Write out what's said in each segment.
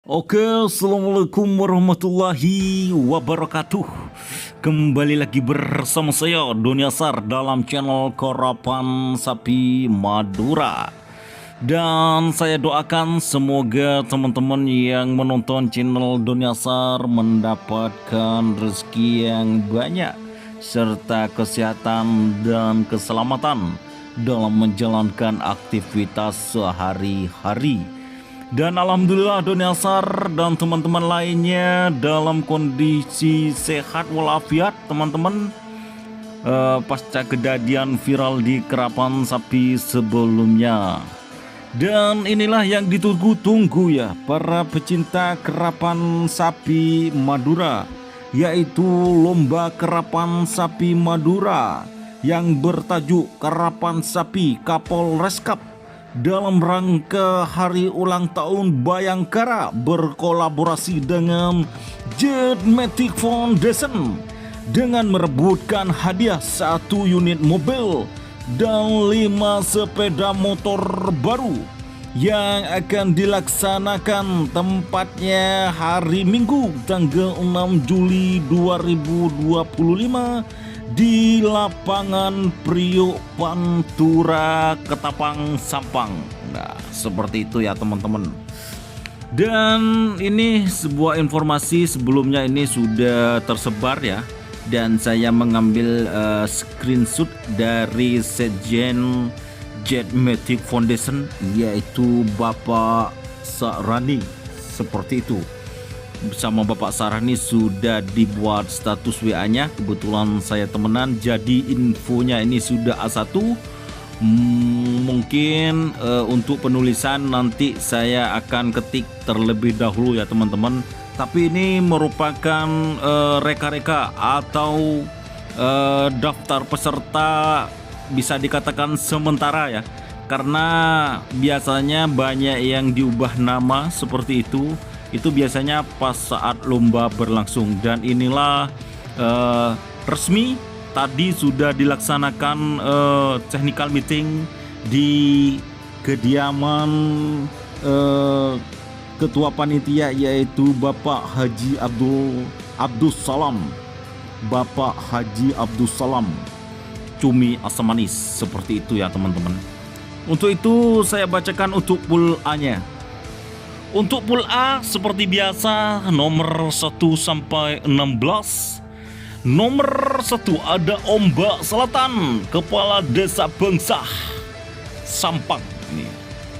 Oke, assalamualaikum warahmatullahi wabarakatuh. Kembali lagi bersama saya Doni Asar dalam channel Karapan Sapi Madura. Dan saya doakan semoga teman-teman yang menonton channel Doni Asar mendapatkan rezeki yang banyak serta kesehatan dan keselamatan dalam menjalankan aktivitas sehari-hari. Dan alhamdulillah Doni Asar dan teman-teman lainnya dalam kondisi sehat walafiat teman-teman, pasca kejadian viral di Karapan Sapi sebelumnya. Dan inilah yang ditunggu-tunggu ya para pecinta Karapan Sapi Madura, yaitu lomba Karapan Sapi Madura yang bertajuk Karapan Sapi Kapolres Cup dalam rangka hari ulang tahun Bayangkara berkolaborasi dengan Jetmatic Foundation dengan merebutkan hadiah 1 unit mobil dan 5 sepeda motor baru yang akan dilaksanakan tempatnya hari Minggu tanggal 6 Juli 2025 di lapangan Priok Pantura Ketapang Sampang. Nah, seperti itu ya teman-teman. Dan ini sebuah informasi sebelumnya ini sudah tersebar ya, dan saya mengambil screenshot dari Sekjen Jetmatic Foundation, yaitu Bapak Sarani. Seperti itu, bersama Bapak Sarani sudah dibuat status WA-nya. Kebetulan saya temenan, jadi infonya ini sudah A1. Mungkin untuk penulisan nanti saya akan ketik terlebih dahulu ya teman-teman. Tapi ini merupakan reka-reka atau daftar peserta, bisa dikatakan sementara ya, karena biasanya banyak yang diubah nama seperti itu. Itu biasanya pas saat lomba berlangsung. Dan inilah resmi tadi sudah dilaksanakan technical meeting di kediaman Ketua Panitia, yaitu Bapak Haji Abdul Salam. Bapak Haji Abdul Salam Cumi Asam Manis. Seperti itu ya teman-teman. Untuk itu saya bacakan untuk pool A-nya. Untuk pool A seperti biasa, nomor 1 sampai 16. Nomor 1 ada Ombak Selatan, Kepala Desa Bangsah, Sampang.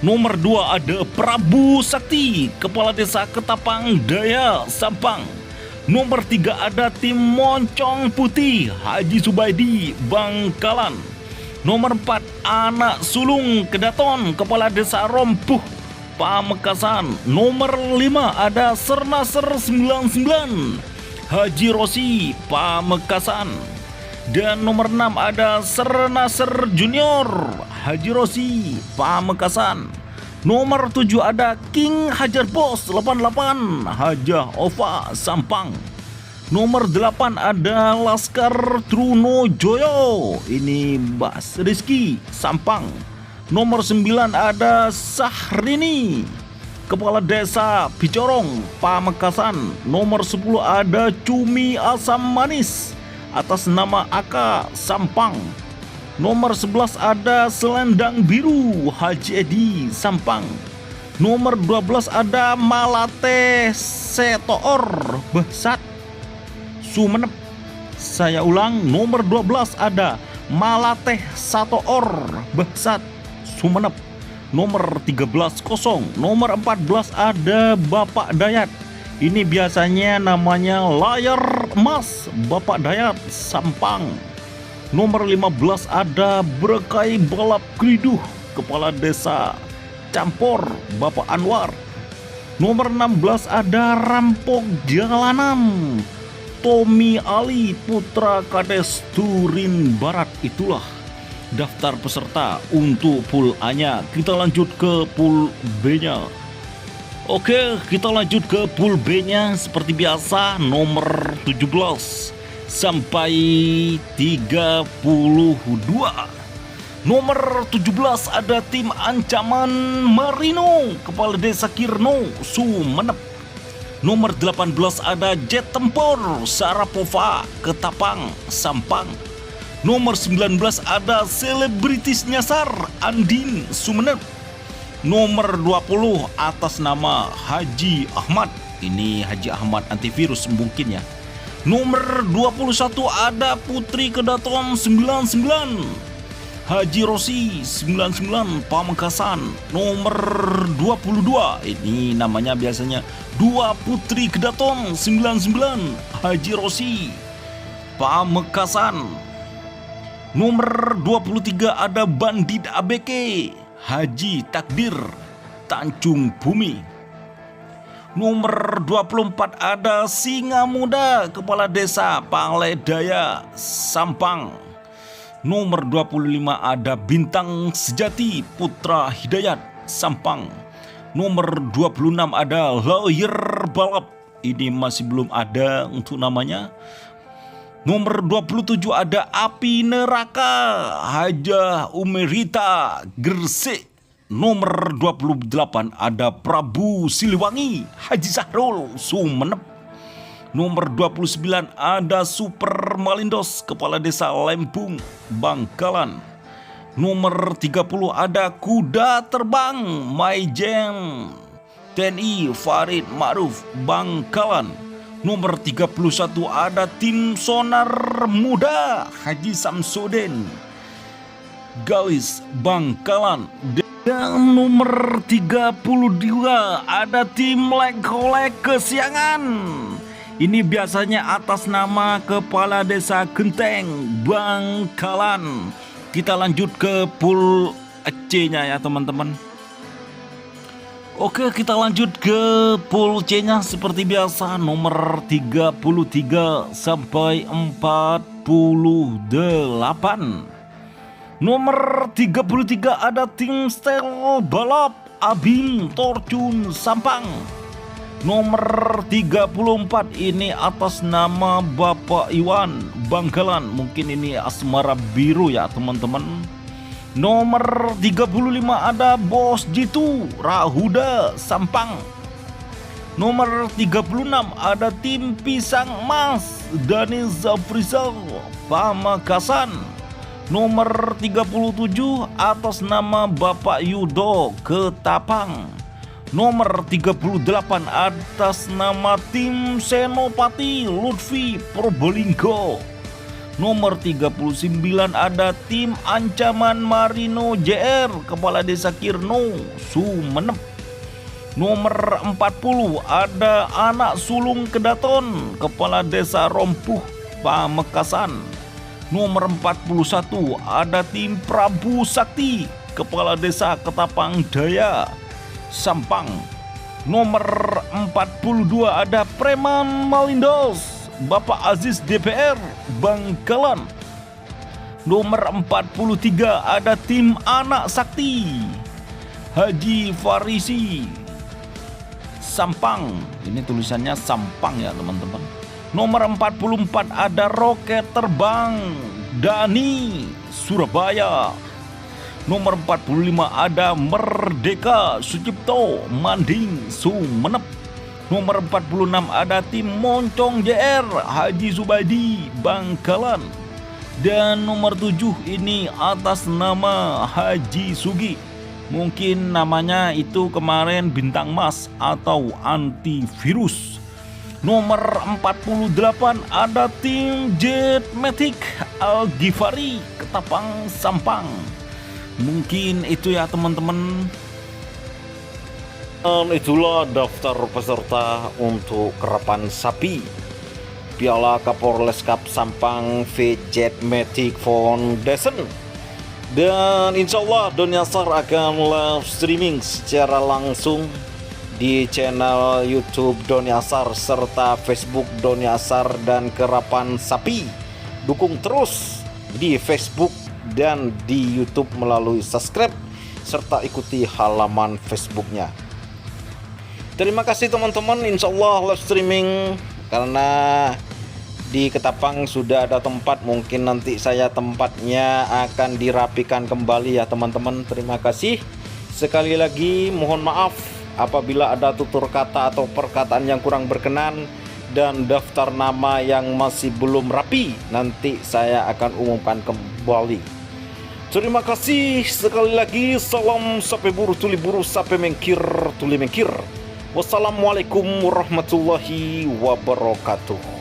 Nomor 2 ada Prabu Sakti, Kepala Desa Ketapang Daya, Sampang. Nomor 3 ada Tim Moncong Putih, Haji Subaidi, Bangkalan. Nomor 4 Anak Sulung Kedaton, Kepala Desa Rompuh, Pamekasan. Nomor 5 ada Sernaser 99, Haji Rosi, Pamekasan. Dan nomor 6 ada Sernaser Junior, Haji Rosi, Pamekasan. Nomor 7 ada King Hajar Bos 88, Hajah Ova, Sampang. Nomor 8 ada Laskar Trunojoyo, ini Bas Rizky, Sampang. Nomor 9 ada Sahrini, Kepala Desa Picorong, Pamekasan. Nomor 10 ada Cumi Asam Manis atas nama Aka, Sampang. Nomor 11 ada Selendang Biru, Haji Edi, Sampang. Nomor 12 ada Malate Setoor, Besat, Sumenep. Saya ulang, nomor 12 ada Malateh Satoor, Besat, Sumenep. Nomor 13 kosong. Nomor 14 ada Bapak Dayat. Ini biasanya namanya Layar Emas, Bapak Dayat, Sampang. Nomor 15 ada Berkai Balap Kriduh, Kepala Desa Campor, Bapak Anwar. Nomor 16 ada Rampok Jalanan, Tommy Ali, Putra Kades Turin Barat. Itulah daftar peserta untuk pool A-nya. Kita lanjut ke pool B-nya. Oke, kita lanjut ke pool B-nya. Seperti biasa, nomor 17 sampai 32. Nomor 17 ada tim Ancaman Marino, Kepala Desa Kirno, Sumeneb. Nomor 18 ada Jet Tempur Sarapova, Ketapang, Sampang. Nomor 19 ada Selebritis Nyasar, Andin, Sumeneb. Nomor 20 atas nama Haji Ahmad. Ini Haji Ahmad antivirus mungkin ya. Nomor 21 ada Putri Kedaton 99, Haji Rosi 99, Pamekasan. Nomor 22, ini namanya biasanya Dua Putri Kedaton 99, Haji Rosi, Pamekasan. Nomor 23 ada Bandit ABK, Haji Takdir, Tanjung Bumi. Nomor 24 ada Singa Muda, Kepala Desa Pangledaya, Sampang. Nomor 25 ada Bintang Sejati, Putra Hidayat, Sampang. Nomor 26 ada Lawyer Balap, ini masih belum ada untuk namanya. Nomor 27 ada Api Neraka, Hajah Umerita, Gresik. Nomor 28 ada Prabu Siliwangi, Haji Sahrul, Sumeneb. Nomor 29 ada Super Malindos, Kepala Desa Lempung, Bangkalan. Nomor 30 ada Kuda Terbang, Maijen TNI Farid Ma'ruf, Bangkalan. Nomor 31 ada Tim Sonar Muda, Haji Samsudin, Gawis, Bangkalan. Dan nomor 32 ada Tim Lek-Kolek Kesiangan. Ini biasanya atas nama Kepala Desa Genteng, Bangkalan. Kita lanjut ke pool C-nya ya teman-teman. Oke, kita lanjut ke pool C-nya seperti biasa. Nomor 33 sampai 48. Nomor 33 ada Tim Stel Balap, Abim Torjun, Sampang. Nomor 34 ini atas nama Bapak Iwan, Bangkalan. Mungkin ini asmara biru ya teman-teman. Nomor 35 ada Bos Jitu, Rahuda, Sampang. Nomor 36 ada Tim Pisang Emas, Dani Zafrizal, Pamekasan. Nomor 37 atas nama Bapak Yudo, Ketapang. Nomor 38 atas nama Tim Senopati, Lutfi, Probolinggo. Nomor 39 ada Tim Ancaman Marino JR, Kepala Desa Kirno, Sumeneb. Nomor 40 ada Anak Sulung Kedaton, Kepala Desa Rompuh, Pamekasan. Nomor 41 ada Tim Prabu Sakti, Kepala Desa Ketapang Daya, Sampang. Nomor 42 ada Preman Malindos, Bapak Aziz DPR, Bangkalan. Nomor 43 ada Tim Anak Sakti, Haji Farisi, Sampang. Ini tulisannya Sampang ya teman-teman. Nomor 44 ada Roket Terbang, Dani, Surabaya. Nomor 45 ada Merdeka Sucipto, Manding, Sumeneb. Nomor 46 ada Tim Moncong JR, Haji Subadi, Bangkalan. Dan nomor 7 ini atas nama Haji Sugi. Mungkin namanya itu kemarin Bintang Mas atau antivirus. Nomor 48 ada Tim Jet Matic, Al-Ghifari, Ketapang, Sampang. Mungkin itu ya teman-teman. Dan itulah daftar peserta untuk kerapan sapi Piala Kapolres Cup Sampang VJ Matic Foundation. Dan insya Allah Doni Asar akan live streaming secara langsung di channel YouTube Doni Asar serta Facebook Doni Asar dan Kerapan Sapi. Dukung terus di Facebook dan di YouTube melalui subscribe serta ikuti halaman Facebooknya. Terima kasih teman-teman. Insya Allah live streaming karena Di Ketapang sudah ada tempat, mungkin nanti tempatnya akan dirapikan kembali ya teman-teman. Terima kasih. Sekali lagi mohon maaf apabila ada tutur kata atau perkataan yang kurang berkenan dan daftar nama yang masih belum rapi, nanti saya akan umumkan kembali. Terima kasih sekali lagi. Salam sape buru tuli buru, sape mengkir tuli mengkir. Wassalamualaikum warahmatullahi wabarakatuh.